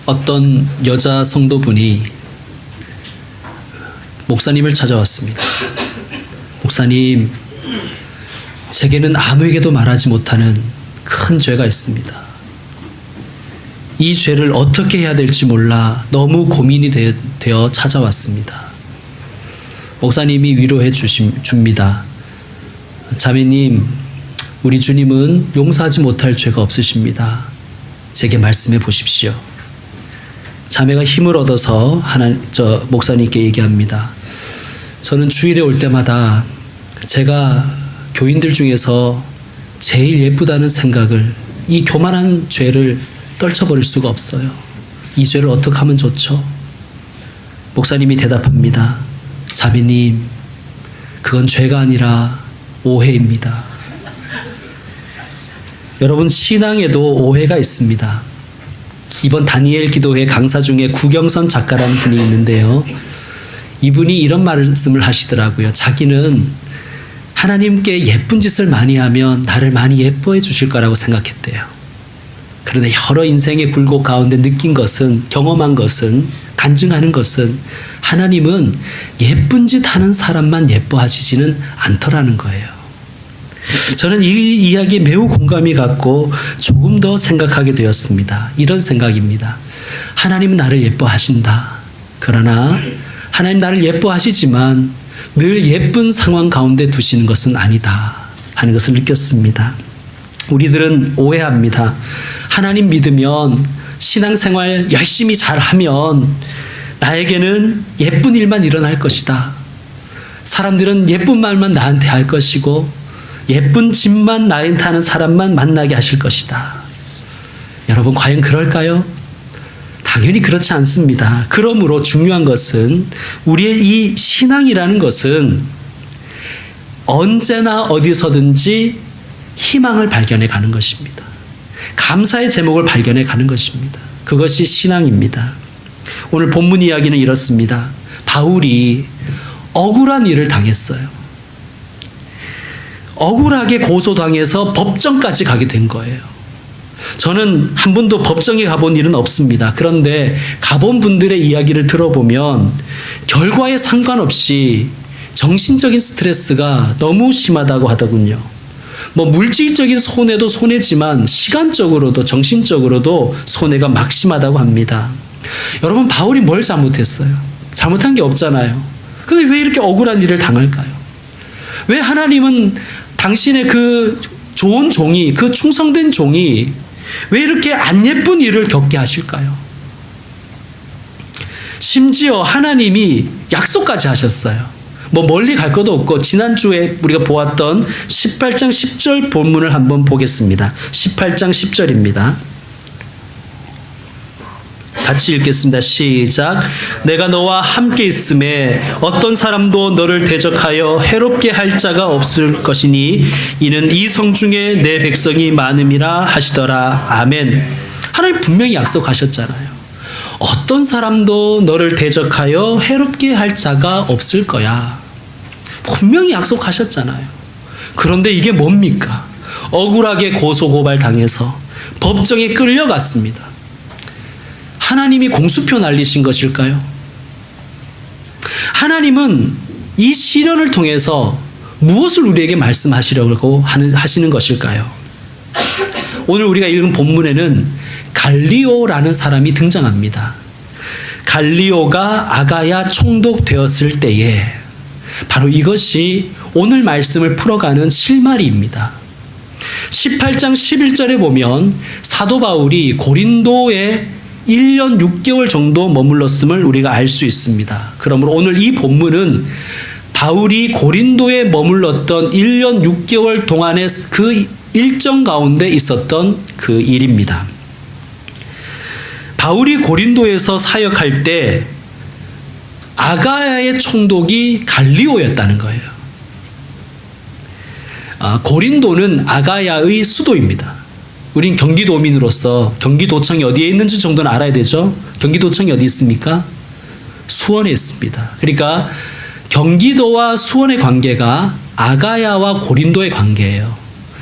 어떤 여자 성도분이 목사님을 찾아왔습니다. 목사님, 제게는 아무에게도 말하지 못하는 큰 죄가 있습니다. 이 죄를 어떻게 해야 될지 몰라 너무 고민이 되어 찾아왔습니다. 목사님이 위로해 줍니다. 자매님, 우리 주님은 용서하지 못할 죄가 없으십니다. 제게 말씀해 보십시오. 자매가 힘을 얻어서 목사님께 얘기합니다. 저는 주일에 올 때마다 제가 교인들 중에서 제일 예쁘다는 생각을, 이 교만한 죄를 떨쳐버릴 수가 없어요. 이 죄를 어떻게 하면 좋죠? 목사님이 대답합니다. 자매님, 그건 죄가 아니라 오해입니다. 여러분, 신앙에도 오해가 있습니다. 이번 다니엘 기도회 강사 중에 구경선 작가라는 분이 있는데요. 이분이 이런 말씀을 하시더라고요. 자기는 하나님께 예쁜 짓을 많이 하면 나를 많이 예뻐해 주실 거라고 생각했대요. 그런데 여러 인생의 굴곡 가운데 느낀 것은, 경험한 것은, 간증하는 것은 하나님은 예쁜 짓 하는 사람만 예뻐하시지는 않더라는 거예요. 저는 이 이야기에 매우 공감이 갔고 조금 더 생각하게 되었습니다. 이런 생각입니다. 하나님은 나를 예뻐하신다. 그러나 하나님 나를 예뻐하시지만 늘 예쁜 상황 가운데 두시는 것은 아니다 하는 것을 느꼈습니다. 우리들은 오해합니다. 하나님 믿으면, 신앙생활 열심히 잘하면 나에게는 예쁜 일만 일어날 것이다. 사람들은 예쁜 말만 나한테 할 것이고 예쁜 짓만 나한테 하는 사람만 만나게 하실 것이다. 여러분, 과연 그럴까요? 당연히 그렇지 않습니다. 그러므로 중요한 것은, 우리의 이 신앙이라는 것은 언제나 어디서든지 희망을 발견해 가는 것입니다. 감사의 제목을 발견해 가는 것입니다. 그것이 신앙입니다. 오늘 본문 이야기는 이렇습니다. 바울이 억울한 일을 당했어요. 억울하게 고소당해서 법정까지 가게 된 거예요. 저는 한 번도 법정에 가본 일은 없습니다. 그런데 가본 분들의 이야기를 들어보면 결과에 상관없이 정신적인 스트레스가 너무 심하다고 하더군요. 물질적인 손해도 손해지만 시간적으로도 정신적으로도 손해가 막심하다고 합니다. 여러분, 바울이 뭘 잘못했어요? 잘못한 게 없잖아요. 근데 왜 이렇게 억울한 일을 당할까요? 왜 하나님은 당신의 그 좋은 종이, 그 충성된 종이 왜 이렇게 안 예쁜 일을 겪게 하실까요? 심지어 하나님이 약속까지 하셨어요. 멀리 갈 것도 없고, 지난주에 우리가 보았던 18장 10절 본문을 한번 보겠습니다. 18장 10절입니다. 같이 읽겠습니다. 시작. 내가 너와 함께 있음에 어떤 사람도 너를 대적하여 해롭게 할 자가 없을 것이니 이는 이 성 중에 내 백성이 많음이라 하시더라. 아멘. 하나님 분명히 약속하셨잖아요. 어떤 사람도 너를 대적하여 해롭게 할 자가 없을 거야. 분명히 약속하셨잖아요. 그런데 이게 뭡니까? 억울하게 고소고발 당해서 법정에 끌려갔습니다. 하나님이 공수표 날리신 것일까요? 하나님은 이 시련을 통해서 무엇을 우리에게 말씀하시려고 하시는 것일까요? 오늘 우리가 읽은 본문에는 갈리오라는 사람이 등장합니다. 갈리오가 아가야 총독되었을 때에 바로 이것이 오늘 말씀을 풀어가는 실마리입니다. 18장 11절에 보면 사도 바울이 고린도에 1년 6개월 정도 머물렀음을 우리가 알 수 있습니다. 그러므로 오늘 이 본문은 바울이 고린도에 머물렀던 1년 6개월 동안의 그 일정 가운데 있었던 그 일입니다. 바울이 고린도에서 사역할 때 아가야의 총독이 갈리오였다는 거예요. 고린도는 아가야의 수도입니다. 우린 경기도민으로서 경기도청이 어디에 있는지 정도는 알아야 되죠. 경기도청이 어디 있습니까? 수원에 있습니다. 그러니까 경기도와 수원의 관계가 아가야와 고린도의 관계예요.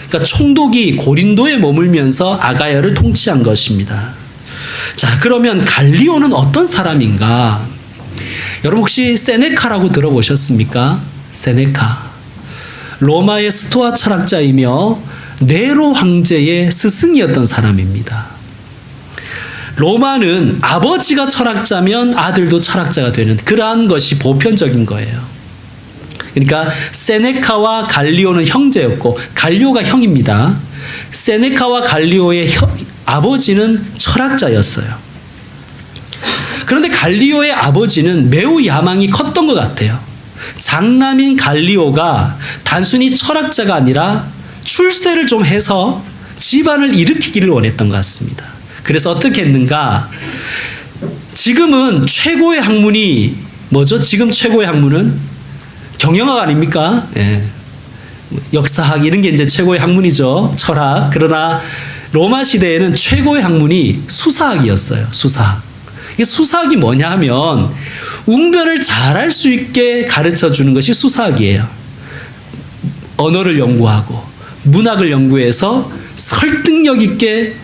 그러니까 총독이 고린도에 머물면서 아가야를 통치한 것입니다. 자, 그러면 갈리오는 어떤 사람인가? 여러분 혹시 세네카라고 들어보셨습니까? 세네카. 로마의 스토아 철학자이며 네로 황제의 스승이었던 사람입니다. 로마는 아버지가 철학자면 아들도 철학자가 되는 그러한 것이 보편적인 거예요. 그러니까 세네카와 갈리오는 형제였고, 갈리오가 형입니다. 세네카와 갈리오의 아버지는 철학자였어요. 그런데 갈리오의 아버지는 매우 야망이 컸던 것 같아요. 장남인 갈리오가 단순히 철학자가 아니라 출세를 좀 해서 집안을 일으키기를 원했던 것 같습니다. 그래서 어떻게 했는가? 지금은 최고의 학문이 뭐죠? 지금 최고의 학문은 경영학 아닙니까? 예. 역사학 이런 게 이제 최고의 학문이죠. 철학. 그러나 로마 시대에는 최고의 학문이 수사학이었어요. 수사학. 이 수사학이 뭐냐 하면 웅변을 잘할 수 있게 가르쳐 주는 것이 수사학이에요. 언어를 연구하고 문학을 연구해서 설득력 있게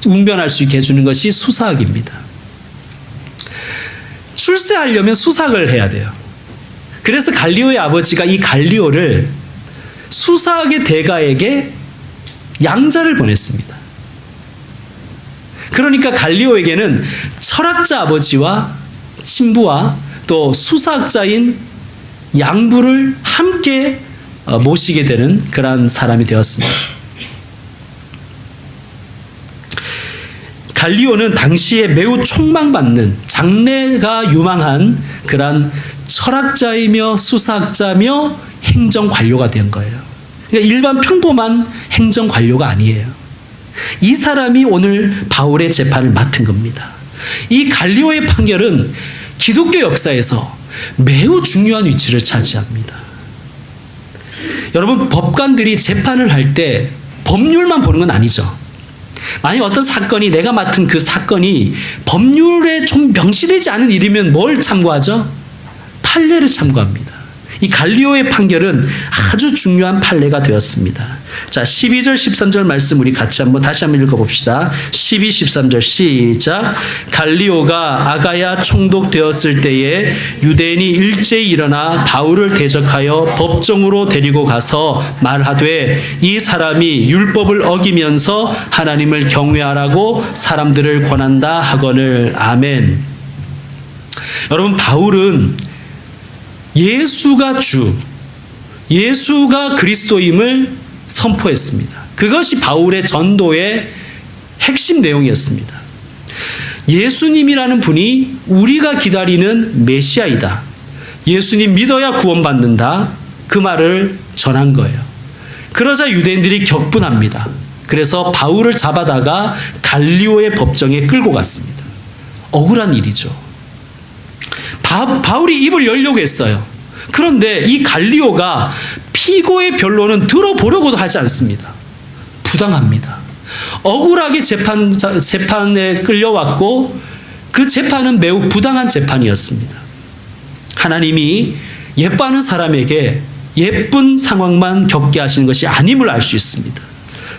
웅변할 수 있게 해주는 것이 수사학입니다. 출세하려면 수사학을 해야 돼요. 그래서 갈리오의 아버지가 이 갈리오를 수사학의 대가에게 양자를 보냈습니다. 그러니까 갈리오에게는 철학자 아버지와 친부와 또 수사학자인 양부를 함께 모시게 되는 그러한 사람이 되었습니다. 갈리오는 당시에 매우 촉망받는 장래가 유망한 그러한 철학자이며 수사학자며 행정관료가 된 거예요. 그러니까 일반 평범한 행정관료가 아니에요. 이 사람이 오늘 바울의 재판을 맡은 겁니다. 이 갈리오의 판결은 기독교 역사에서 매우 중요한 위치를 차지합니다. 여러분, 법관들이 재판을 할 때 법률만 보는 건 아니죠. 만약 어떤 사건이, 내가 맡은 그 사건이 법률에 좀 명시되지 않은 일이면 뭘 참고하죠? 판례를 참고합니다. 이 갈리오의 판결은 아주 중요한 판례가 되었습니다. 자, 12절 13절 말씀 우리 같이 다시 한번 읽어봅시다. 12, 13절 시작. 갈리오가 아가야 총독되었을 때에 유대인이 일제히 일어나 바울을 대적하여 법정으로 데리고 가서 말하되 이 사람이 율법을 어기면서 하나님을 경외하라고 사람들을 권한다 하거늘. 아멘. 여러분, 바울은 예수가 주, 예수가 그리스도임을 선포했습니다. 그것이 바울의 전도의 핵심 내용이었습니다. 예수님이라는 분이 우리가 기다리는 메시아이다. 예수님 믿어야 구원받는다. 그 말을 전한 거예요. 그러자 유대인들이 격분합니다. 그래서 바울을 잡아다가 갈리오의 법정에 끌고 갔습니다. 억울한 일이죠. 바울이 입을 열려고 했어요. 그런데 이 갈리오가 피고의 변론은 들어보려고도 하지 않습니다. 부당합니다. 억울하게 재판에 끌려왔고 그 재판은 매우 부당한 재판이었습니다. 하나님이 예뻐하는 사람에게 예쁜 상황만 겪게 하시는 것이 아님을 알 수 있습니다.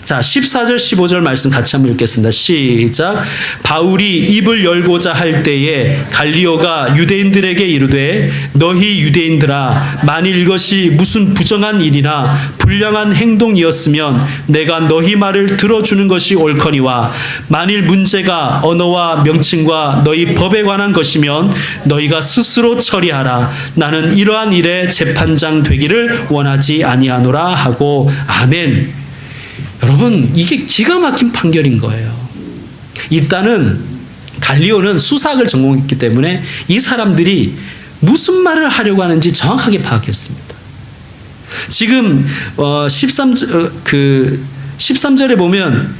자, 14절 15절 말씀 같이 한번 읽겠습니다. 시작. 바울이 입을 열고자 할 때에 갈리오가 유대인들에게 이르되 너희 유대인들아, 만일 이것이 무슨 부정한 일이나 불량한 행동이었으면 내가 너희 말을 들어주는 것이 옳거니와 만일 문제가 언어와 명칭과 너희 법에 관한 것이면 너희가 스스로 처리하라. 나는 이러한 일에 재판장 되기를 원하지 아니하노라 하고. 아멘. 여러분, 이게 기가 막힌 판결인 거예요. 일단은 갈리오는 수사학을 전공했기 때문에 이 사람들이 무슨 말을 하려고 하는지 정확하게 파악했습니다. 지금 13절에 보면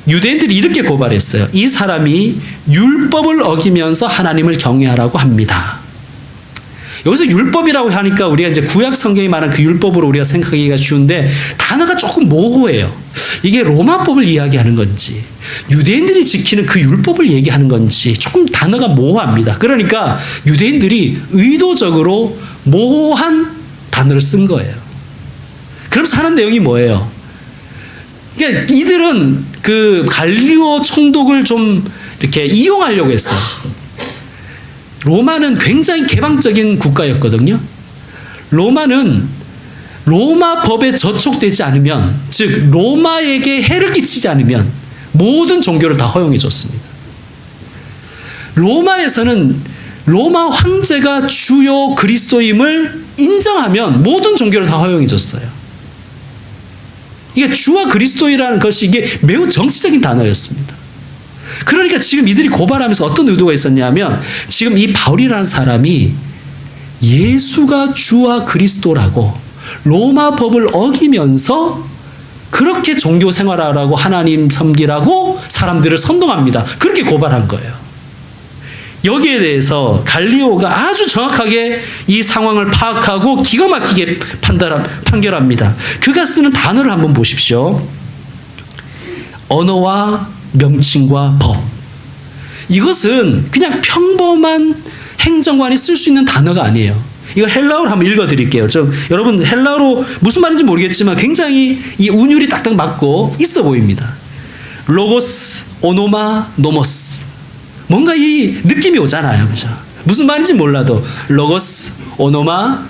유대인들이 이렇게 고발했어요. 이 사람이 율법을 어기면서 하나님을 경외하라고 합니다. 여기서 율법이라고 하니까 우리가 이제 구약 성경이 말한 그 율법으로 우리가 생각하기가 쉬운데 단어가 조금 모호해요. 이게 로마법을 이야기하는 건지 유대인들이 지키는 그 율법을 얘기하는 건지 조금 단어가 모호합니다. 그러니까 유대인들이 의도적으로 모호한 단어를 쓴 거예요. 그러면서 하는 내용이 뭐예요? 그러니까 이들은 그 갈리오 총독을 좀 이렇게 이용하려고 했어요. 로마는 굉장히 개방적인 국가였거든요. 로마는 로마 법에 저촉되지 않으면, 즉 로마에게 해를 끼치지 않으면 모든 종교를 다 허용해 줬습니다. 로마에서는 로마 황제가 주요 그리스도임을 인정하면 모든 종교를 다 허용해 줬어요. 이게 주와 그리스도이라는 것이 이게 매우 정치적인 단어였습니다. 그러니까 지금 이들이 고발하면서 어떤 의도가 있었냐면, 지금 이 바울이라는 사람이 예수가 주와 그리스도라고 로마 법을 어기면서 그렇게 종교 생활하라고, 하나님 섬기라고 사람들을 선동합니다. 그렇게 고발한 거예요. 여기에 대해서 갈리오가 아주 정확하게 이 상황을 파악하고 기가 막히게 판결합니다. 그가 쓰는 단어를 한번 보십시오. 언어와 명칭과 법. 이것은 그냥 평범한 행정관이 쓸 수 있는 단어가 아니에요. 이거 헬라어로 한번 읽어드릴게요. 여러분 헬라어로 무슨 말인지 모르겠지만 굉장히 이 운율이 딱딱 맞고 있어 보입니다. 로고스, 오노마, 노모스. 뭔가 이 느낌이 오잖아요. 그죠? 무슨 말인지 몰라도 로고스, 오노마,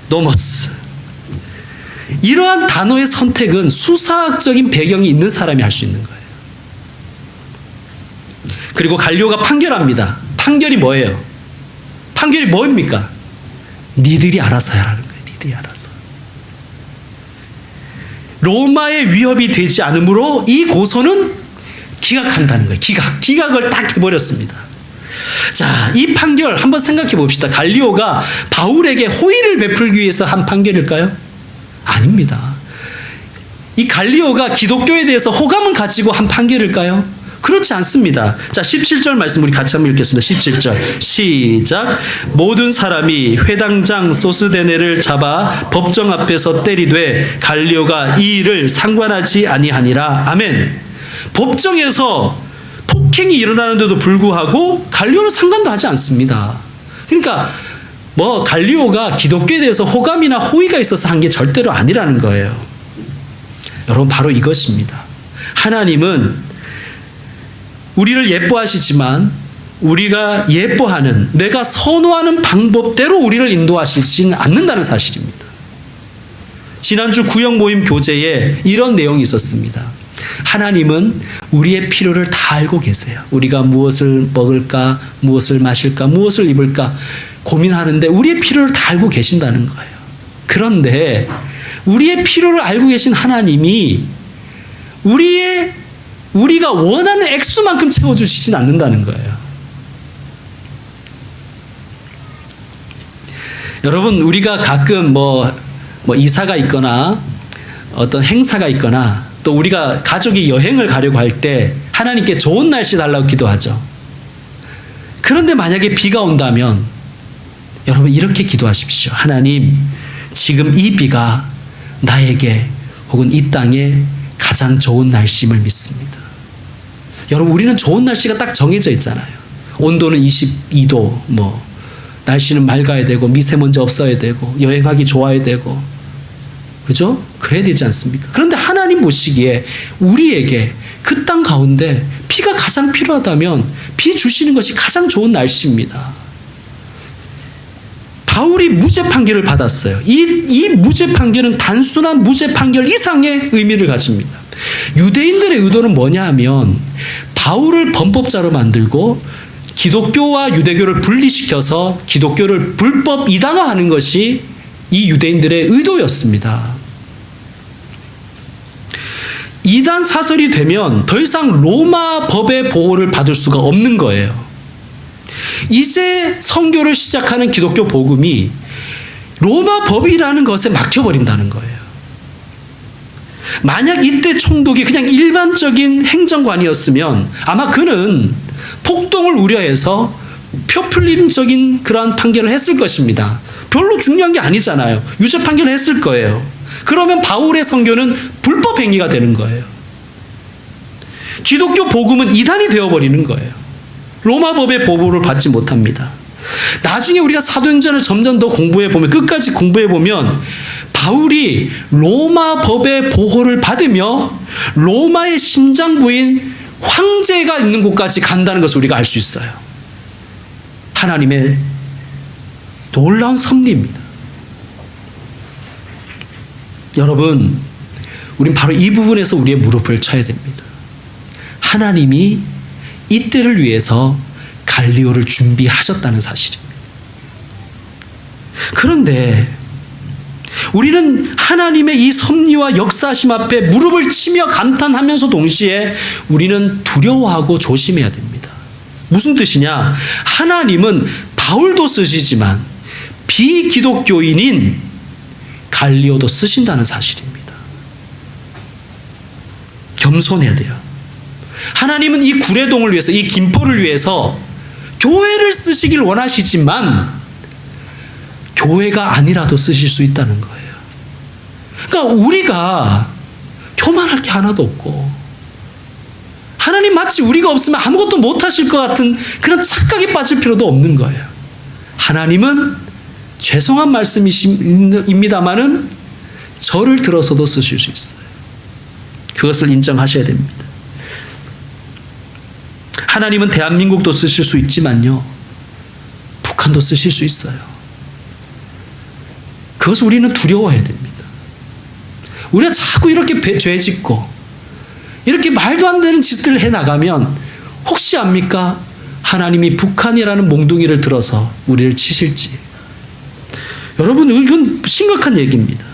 노모스. 이러한 단어의 선택은 수사학적인 배경이 있는 사람이 할 수 있는 거예요. 그리고 갈리오가 판결합니다. 판결이 뭐예요? 판결이 뭡니까? 니들이 알아서 하라는 거예요. 니들이 알아서. 로마의 위협이 되지 않으므로 이 고소는 기각한다는 거예요. 기각을 딱 해버렸습니다. 자, 이 판결 한번 생각해 봅시다. 갈리오가 바울에게 호의를 베풀기 위해서 한 판결일까요? 아닙니다. 이 갈리오가 기독교에 대해서 호감을 가지고 한 판결일까요? 그렇지 않습니다. 자, 17절 말씀 우리 같이 한번 읽겠습니다. 17절 시작. 모든 사람이 회당장 소스데네를 잡아 법정 앞에서 때리되 갈리오가 이 일을 상관하지 아니하니라. 아멘. 법정에서 폭행이 일어나는데도 불구하고 갈리오는 상관도 하지 않습니다. 그러니까 뭐 갈리오가 기독교에 대해서 호감이나 호의가 있어서 한 게 절대로 아니라는 거예요. 여러분, 바로 이것입니다. 하나님은 우리를 예뻐하시지만 우리가 예뻐하는, 내가 선호하는 방법대로 우리를 인도하시진 않는다는 사실입니다. 지난주 구역 모임 교재에 이런 내용이 있었습니다. 하나님은 우리의 필요를 다 알고 계세요. 우리가 무엇을 먹을까, 무엇을 마실까, 무엇을 입을까 고민하는데 우리의 필요를 다 알고 계신다는 거예요. 그런데 우리의 필요를 알고 계신 하나님이 우리가 원하는 액수만큼 채워주시진 않는다는 거예요. 여러분, 우리가 가끔 뭐 이사가 있거나 어떤 행사가 있거나 또 우리가 가족이 여행을 가려고 할 때 하나님께 좋은 날씨 달라고 기도하죠. 그런데 만약에 비가 온다면 여러분 이렇게 기도하십시오. 하나님, 지금 이 비가 나에게 혹은 이 땅에 가장 좋은 날씨임을 믿습니다. 여러분, 우리는 좋은 날씨가 딱 정해져 있잖아요. 온도는 22도, 날씨는 맑아야 되고 미세먼지 없어야 되고 여행하기 좋아야 되고, 그죠? 그래야 되지 않습니까? 그런데 하나님 보시기에 우리에게 그 땅 가운데 비가 가장 필요하다면 비 주시는 것이 가장 좋은 날씨입니다. 바울이 무죄 판결을 받았어요. 이 무죄 판결은 단순한 무죄 판결 이상의 의미를 가집니다. 유대인들의 의도는 뭐냐 하면 바울을 범법자로 만들고 기독교와 유대교를 분리시켜서 기독교를 불법 이단화하는 것이 이 유대인들의 의도였습니다. 이단 사설이 되면 더 이상 로마 법의 보호를 받을 수가 없는 거예요. 이제 선교를 시작하는 기독교 복음이 로마 법이라는 것에 막혀버린다는 거예요. 만약 이때 총독이 그냥 일반적인 행정관이었으면 아마 그는 폭동을 우려해서 표풀림적인 그러한 판결을 했을 것입니다. 별로 중요한 게 아니잖아요. 유죄 판결을 했을 거예요. 그러면 바울의 선교는 불법 행위가 되는 거예요. 기독교 복음은 이단이 되어버리는 거예요. 로마 법의 보호를 받지 못합니다. 나중에 우리가 사도행전을 점점 더 공부해보면, 끝까지 공부해보면 바울이 로마 법의 보호를 받으며 로마의 심장부인 황제가 있는 곳까지 간다는 것을 우리가 알 수 있어요. 하나님의 놀라운 섭리입니다. 여러분, 우린 바로 이 부분에서 우리의 무릎을 쳐야 됩니다. 하나님이 이때를 위해서 갈리오를 준비하셨다는 사실입니다. 그런데 우리는 하나님의 이 섭리와 역사하심 앞에 무릎을 치며 감탄하면서 동시에 우리는 두려워하고 조심해야 됩니다. 무슨 뜻이냐? 하나님은 바울도 쓰시지만 비기독교인인 갈리오도 쓰신다는 사실입니다. 겸손해야 돼요. 하나님은 이 구례동을 위해서, 이 김포를 위해서 교회를 쓰시길 원하시지만 교회가 아니라도 쓰실 수 있다는 거예요. 그러니까 우리가 교만할 게 하나도 없고 하나님 마치 우리가 없으면 아무것도 못하실 것 같은 그런 착각에 빠질 필요도 없는 거예요. 하나님은 죄송한 말씀입니다마는 저를 들어서도 쓰실 수 있어요. 그것을 인정하셔야 됩니다. 하나님은 대한민국도 쓰실 수 있지만요, 북한도 쓰실 수 있어요. 그것을 우리는 두려워해야 됩니다. 우리가 자꾸 이렇게 죄 짓고 이렇게 말도 안 되는 짓들을 해나가면 혹시 압니까? 하나님이 북한이라는 몽둥이를 들어서 우리를 치실지. 여러분, 이건 심각한 얘기입니다.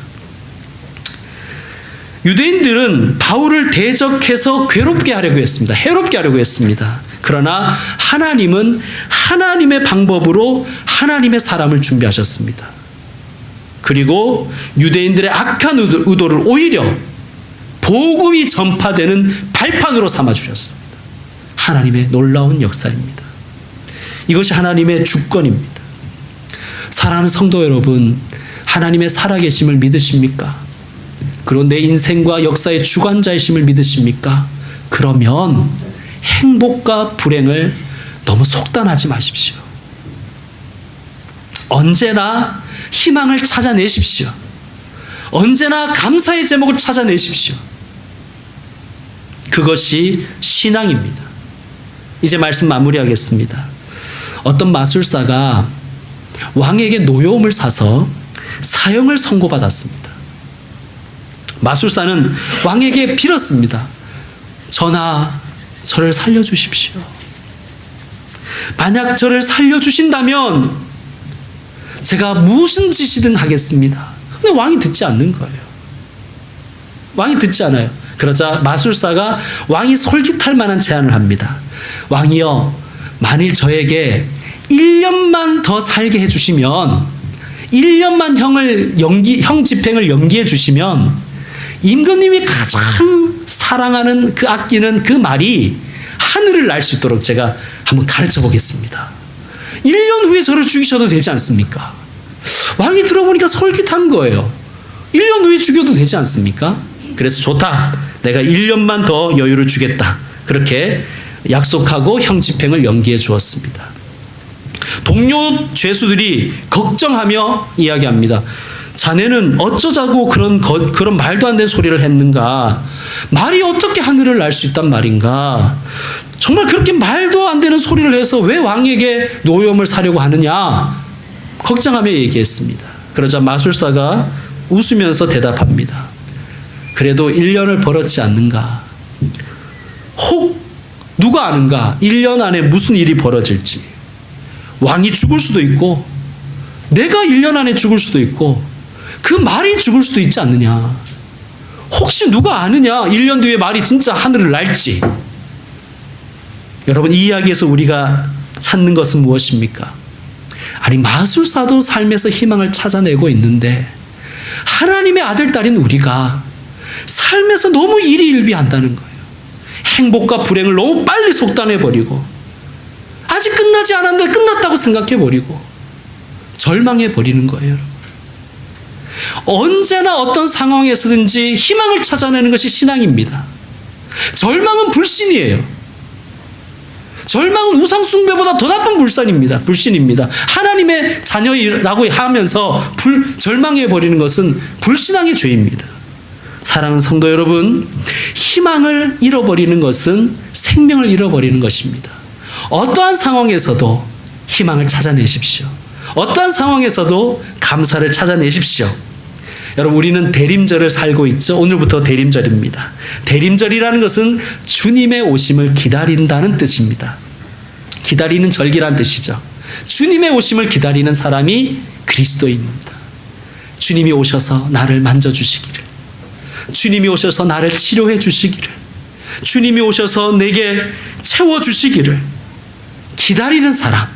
유대인들은 바울을 대적해서 괴롭게 하려고 했습니다. 해롭게 하려고 했습니다. 그러나 하나님은 하나님의 방법으로 하나님의 사람을 준비하셨습니다. 그리고 유대인들의 악한 의도를 오히려 복음이 전파되는 발판으로 삼아주셨습니다. 하나님의 놀라운 역사입니다. 이것이 하나님의 주권입니다. 사랑하는 성도 여러분, 하나님의 살아계심을 믿으십니까? 그리고 내 인생과 역사의 주관자이심을 믿으십니까? 그러면 행복과 불행을 너무 속단하지 마십시오. 언제나 희망을 찾아내십시오. 언제나 감사의 제목을 찾아내십시오. 그것이 신앙입니다. 이제 말씀 마무리하겠습니다. 어떤 마술사가 왕에게 노여움을 사서 사형을 선고받았습니다. 마술사는 왕에게 빌었습니다. 전하, 저를 살려주십시오. 만약 저를 살려주신다면 제가 무슨 짓이든 하겠습니다. 근데 왕이 듣지 않는 거예요. 왕이 듣지 않아요. 그러자 마술사가 왕이 솔깃할 만한 제안을 합니다. 왕이여, 만일 저에게 1년만 더 살게 해주시면, 1년만 형 집행을 연기해 주시면 임금님이 가장 사랑하는 아끼는 그 말이 하늘을 날 수 있도록 제가 한번 가르쳐 보겠습니다. 1년 후에 저를 죽이셔도 되지 않습니까? 왕이 들어보니까 솔깃한 거예요. 1년 후에 죽여도 되지 않습니까? 그래서 좋다. 내가 1년만 더 여유를 주겠다. 그렇게 약속하고 형 집행을 연기해 주었습니다. 동료 죄수들이 걱정하며 이야기합니다. 자네는 어쩌자고 그런 말도 안 되는 소리를 했는가? 말이 어떻게 하늘을 날 수 있단 말인가? 정말 그렇게 말도 안 되는 소리를 해서 왜 왕에게 노여움을 사려고 하느냐? 걱정하며 얘기했습니다. 그러자 마술사가 웃으면서 대답합니다. 그래도 1년을 벌었지 않는가? 혹 누가 아는가? 1년 안에 무슨 일이 벌어질지. 왕이 죽을 수도 있고 내가 1년 안에 죽을 수도 있고 그 말이 죽을 수도 있지 않느냐. 혹시 누가 아느냐? 1년 뒤에 말이 진짜 하늘을 날지. 여러분, 이 이야기에서 우리가 찾는 것은 무엇입니까? 아니, 마술사도 삶에서 희망을 찾아내고 있는데 하나님의 아들, 딸인 우리가 삶에서 너무 일희일비한다는 거예요. 행복과 불행을 너무 빨리 속단해버리고 아직 끝나지 않았는데 끝났다고 생각해버리고 절망해버리는 거예요. 언제나 어떤 상황에서든지 희망을 찾아내는 것이 신앙입니다. 절망은 불신이에요. 절망은 우상숭배보다 더 나쁜 불신입니다. 하나님의 자녀라고 하면서 절망해버리는 것은 불신앙의 죄입니다. 사랑하는 성도 여러분, 희망을 잃어버리는 것은 생명을 잃어버리는 것입니다. 어떠한 상황에서도 희망을 찾아내십시오. 어떠한 상황에서도 감사를 찾아내십시오. 여러분, 우리는 대림절을 살고 있죠. 오늘부터 대림절입니다. 대림절이라는 것은 주님의 오심을 기다린다는 뜻입니다. 기다리는 절기란 뜻이죠. 주님의 오심을 기다리는 사람이 그리스도인입니다. 주님이 오셔서 나를 만져주시기를, 주님이 오셔서 나를 치료해 주시기를, 주님이 오셔서 내게 채워주시기를 기다리는 사람,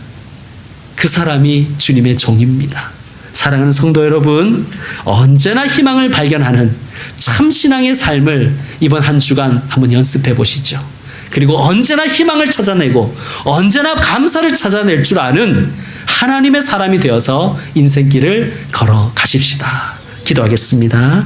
그 사람이 주님의 종입니다. 사랑하는 성도 여러분, 언제나 희망을 발견하는 참신앙의 삶을 이번 한 주간 한번 연습해 보시죠. 그리고 언제나 희망을 찾아내고 언제나 감사를 찾아낼 줄 아는 하나님의 사람이 되어서 인생길을 걸어 가십시다. 기도하겠습니다.